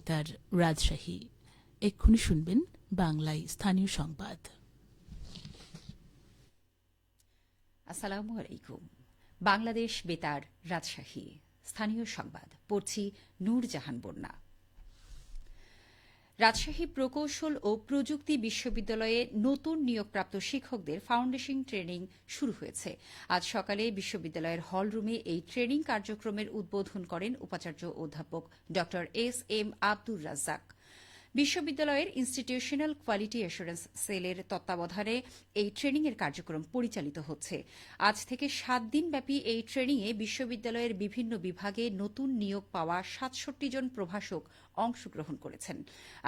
বেতার রাজশাহী। এক্ষুনি শুনবেন বাংলায় স্থানীয় সংবাদ। আসসালামু আলাইকুম। বাংলাদেশ বেতার রাজশাহী স্থানীয় সংবাদ পড়ছি নূরজাহান বন্যা। রাজশাহী প্রকৌশল ও প্রযুক্তি বিশ্ববিদ্যালয়ে নতুন নিয়োগপ্রাপ্ত শিক্ষকদের ফাউন্ডেশন ট্রেনিং শুরু হয়েছে। আজ সকালে বিশ্ববিদ্যালয়ের হলরুমে এই ট্রেনিং কার্যক্রমের উদ্বোধন করেন উপাচার্য অধ্যাপক ড এস এম আব্দুর রাজ্জাক। বিশ্ববিদ্যালয়ের ইনস্টিটিউশনাল কোয়ালিটি অ্যাসুরেন্স সেলের তত্ত্বাবধানে এই ট্রেনিংয়ের কার্যক্রম পরিচালিত হচ্ছে। আজ থেকে 7 দিনব্যাপী এই ট্রেনিংয়ে বিশ্ববিদ্যালয়ের বিভিন্ন বিভাগে নতুন নিয়োগ পাওয়া 67 জন প্রভাষক অংশগ্রহণ করেছেন।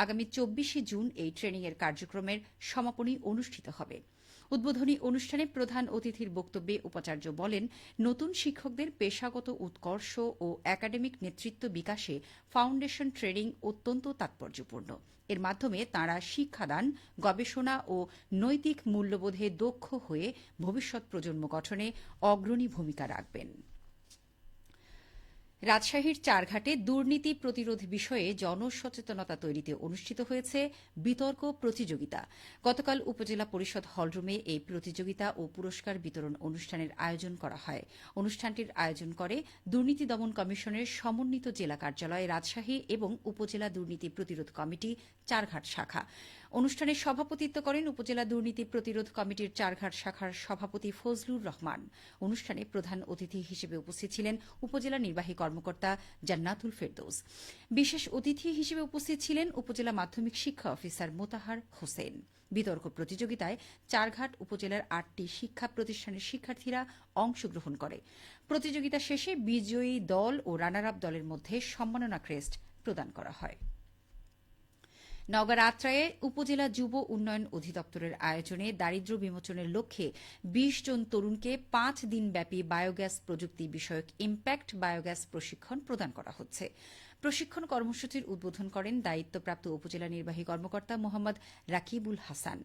আগামী 24 জুন এই ট্রেনিংয়ের কার্যক্রমের সমাপনী অনুষ্ঠিত হবে। উদ্বোধনী অনুষ্ঠানে প্রধান অতিথির বক্তব্যে উপাচার্য বলেন, নতুন শিক্ষকদের পেশাগত উৎকর্ষ ও একাডেমিক নেতৃত্ব বিকাশে ফাউন্ডেশন ট্রেনিং অত্যন্ত তাৎপর্যপূর্ণ। এর মাধ্যমে তাঁরা শিক্ষাদান, গবেষণা ও নৈতিক মূল্যবোধে দক্ষ হয়ে ভবিষ্যৎ প্রজন্ম গঠনে অগ্রণী ভূমিকা রাখবেন। রাজশাহীর চারঘাটে দুর্নীতি প্রতিরোধ বিষয়ে জনসচেতনতা তৈরিতে অনুষ্ঠিত হয়েছে বিতর্ক প্রতিযোগিতা। গতকাল উপজেলা পরিষদ হলরুমে এই প্রতিযোগিতা ও পুরস্কার বিতরণ অনুষ্ঠানের আয়োজন করা হয়। অনুষ্ঠানটির আয়োজন করে দুর্নীতি দমন কমিশনের সমন্বিত জেলা কার্যালয় রাজশাহী এবং উপজেলা দুর্নীতি প্রতিরোধ কমিটি চারঘাট শাখা। অনুষ্ঠানে সভাপতিত্ব করেন উপজেলা দুর্নীতি প্রতিরোধ কমিটির চারঘাট শাখার সভাপতি ফজলুর রহমান। অনুষ্ঠানে প্রধান অতিথি হিসেবে উপস্থিত ছিলেন উপজেলা নির্বাহী কর্মকর্তা জান্নাতুল ফেরদৌস। বিশেষ অতিথি হিসেবে উপস্থিত ছিলেন উপজেলা মাধ্যমিক শিক্ষা অফিসার মোতাহার হোসেন। বিতর্ক প্রতিযোগিতায় চারঘাট উপজেলার 8টি শিক্ষা প্রতিষ্ঠানের শিক্ষার্থীরা অংশগ্রহণ করে। প্রতিযোগিতা শেষে বিজয়ী দল ও রানার আপ দলের মধ্যে সম্মাননা ক্রেস্ট প্রদান করা হয়। নওগাঁর আত্রায়ে উপজেলা যুব উন্নয়ন অধিদপ্তরের আয়োজনে দারিদ্র্য বিমোচনের লক্ষ্যে 20 জন তরুণকে 5 দিনব্যাপী বায়োগ্যাস প্রযুক্তি বিষয়ক ইম্প্যাক্ট বায়োগ্যাস প্রশিক্ষণ প্রদান করা হচ্ছে। প্রশিক্ষণ কর্মসূচির উদ্বোধন করেন দায়িত্বপ্রাপ্ত উপজেলা নির্বাহী কর্মকর্তা মোহাম্মদ রাকিবুল হাসান।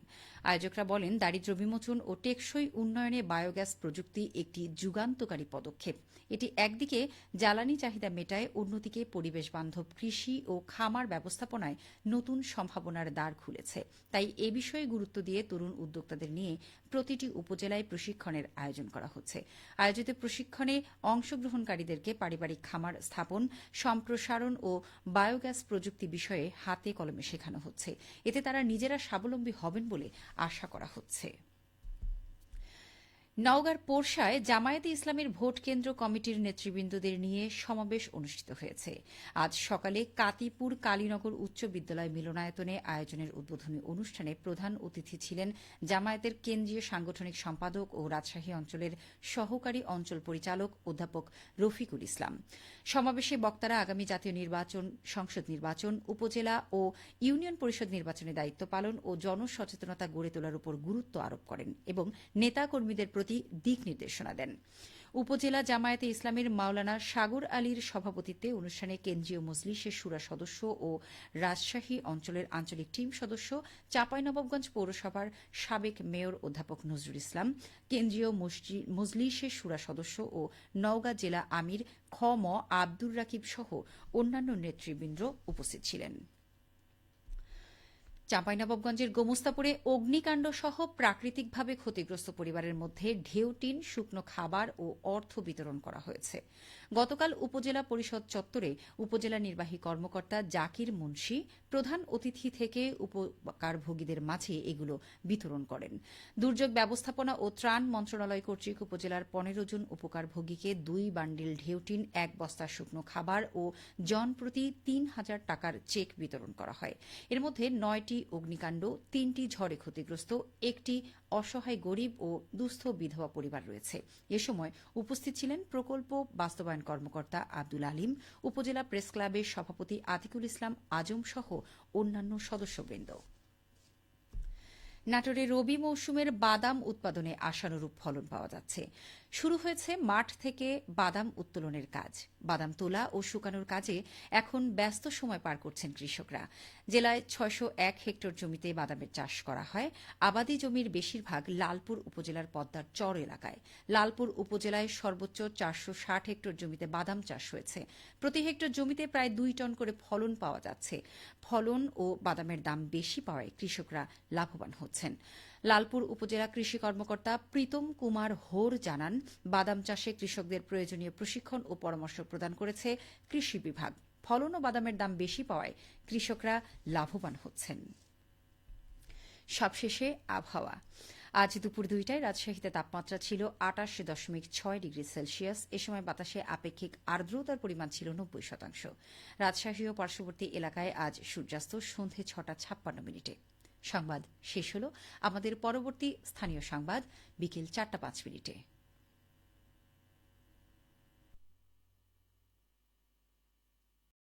আয়োজকরা বলেন, দারিদ্র্য বিমোচন ও টেকসই উন্নয়নে বায়োগ্যাস প্রযুক্তি একটি যুগান্তকারী পদক্ষেপ। এটি একদিকে জ্বালানি চাহিদা মেটায়, অন্যদিকে পরিবেশ বান্ধব কৃষি ও খামার ব্যবস্থাপনায় নতুন সম্ভাবনার দ্বার খুলেছে। তাই এ বিষয়ে গুরুত্ব দিয়ে তরুণ উদ্যোক্তাদের নিয়ে প্রতিটি উপজেলায় প্রশিক্ষণের আয়োজন করা হচ্ছে। আয়োজিত প্রশিক্ষণে অংশগ্রহণকারীদেরকে পারিবারিক খামার স্থাপন, সম্প্রসারণ ও বায়োগ্যাস প্রযুক্তি বিষয়ে হাতে কলমে শেখানো হচ্ছে। এতে তারা নিজেরা স্বাবলম্বী হবেন বলে আশা করা হচ্ছে। নওগাঁর পোরশায় জামায়াতে ইসলামের ভোট কেন্দ্র কমিটির নেতৃবৃন্দদের নিয়ে সমাবেশ অনুষ্ঠিত হয়েছে। আজ সকালে কাতিপুর কালীনগর উচ্চ বিদ্যালয় মিলনায়তনে আয়োজনের উদ্বোধনী অনুষ্ঠানে প্রধান অতিথি ছিলেন জামায়াতের কেন্দ্রীয় সাংগঠনিক সম্পাদক ও রাজশাহী অঞ্চলের সহকারী অঞ্চল পরিচালক অধ্যাপক রফিকুল ইসলাম। সমাবেশে বক্তারা আগামী জাতীয় নির্বাচন, সংসদ নির্বাচন, উপজেলা ও ইউনিয়ন পরিষদ নির্বাচনে দায়িত্ব পালন ও জনসচেতনতা গড়ে তোলার উপর গুরুত্ব আরোপ করেন এবং নেতাকর্মীদের প্রতি দিক নির্দেশনা দেন। উপজেলা জামায়াতে ইসলামের মাওলানা সাগর আলীর সভাপতিত্বে অনুষ্ঠানে কেন্দ্রীয় মজলিসের শুরা সদস্য ও রাজশাহী অঞ্চলের আঞ্চলিক টিম সদস্য, চাঁপাইনবাবগঞ্জ পৌরসভার সাবেক মেয়র অধ্যাপক নজরুল ইসলাম, কেন্দ্রীয় মজলিসের শুরা সদস্য ও নওগাঁ জেলা আমির খ ম আব্দুর রাকিব সহ অন্যান্য নেতৃবৃন্দ উপস্থিত ছিলেন। চাঁপাইনবাবগঞ্জের গোমস্তাপুরে অগ্নিকাণ্ড সহ প্রাকৃতিকভাবে ক্ষতিগ্রস্ত পরিবারের মধ্যে ঢেউটিন, শুকনো খাবার ও অর্থ বিতরণ করা হয়েছে। গতকাল উপজেলা পরিষদ চত্বরে উপজেলা নির্বাহী কর্মকর্তা জাকির মুন্সি প্রধান অতিথি থেকে উপকারভোগীদের মাঝে এগুলো বিতরণ করেন। দুর্যোগ ব্যবস্থাপনা ও ত্রাণ মন্ত্রণালয় কর্তৃক উপজেলার 15 জন উপকারভোগীকে 2 বান্ডিল ঢেউটিন, 1 বস্তা শুকনো খাবার ও জনপ্রতি 3,000 টাকার চেক বিতরণ করা হয়। এর মধ্যে 9টি অগ্নিকাণ্ড, 3টি ঝড়ে ক্ষতিগ্রস্ত, 1টি অসহায় গরিব ও দুস্থ বিধবা পরিবার রয়েছে। এ সময় উপস্থিত ছিলেন প্রকল্প বাস্তবায়ন কর্মকর্তা আব্দুল আলিম, উপজেলা প্রেস ক্লাবের সভাপতি আতিকুল ইসলাম আজম সহ অন্যান্য সদস্যবৃন্দ। নাটোরে রবি মৌসুমের বাদাম উৎপাদনে আশানুরূপ ফলন পাওয়া যাচ্ছে। শুরু হয়েছে মাঠ থেকে বাদাম উত্তোলনের কাজ। বাদাম তোলা ও শুকানোর কাজে এখন ব্যস্ত সময় পার করছেন কৃষকরা। জেলায় ৬০১ হেক্টর জমিতে বাদামের চাষ করা হয়। আবাদি জমির বেশিরভাগ লালপুর উপজেলার পদ্মার চর এলাকায়। লালপুর উপজেলায় সর্বোচ্চ ৪৬০ হেক্টর জমিতে বাদাম চাষ হয়েছে। প্রতি হেক্টর জমিতে প্রায় ২ টন করে ফলন পাওয়া যাচ্ছে। ফলন ও বাদামের দাম বেশি পাওয়ায় কৃষকরা লাভবান হচ্ছেন। লালপুর উপজেলা কৃষি কর্মকর্তা প্রীতম কুমার হোর জানান, বাদাম চাষে কৃষকদের প্রয়োজনীয় প্রশিক্ষণ ও পরামর্শ প্রদান করেছে কৃষি বিভাগ। ফলন ও বাদামের দাম বেশি পাওয়ায় কৃষকরা লাভবান হচ্ছেন। সবশেষে আবহাওয়া। আজ দুপুর ২টায় রাজশাহীতে তাপমাত্রা ছিল ২৮.৬ ডিগ্রি সেলসিয়াস। এ সময় বাতাসে আপেক্ষিক আর্দ্রতার পরিমাণ ছিল ৯০%। রাজশাহী ও পার্শ্ববর্তী এলাকায় আজ সূর্যাস্ত সন্ধে ৬টা ৫৬ মিনিটে। সংবাদ শেষ হল। আমাদের পরবর্তী স্থানীয় সংবাদ বিকেল ৪টা ৫ মিনিটে।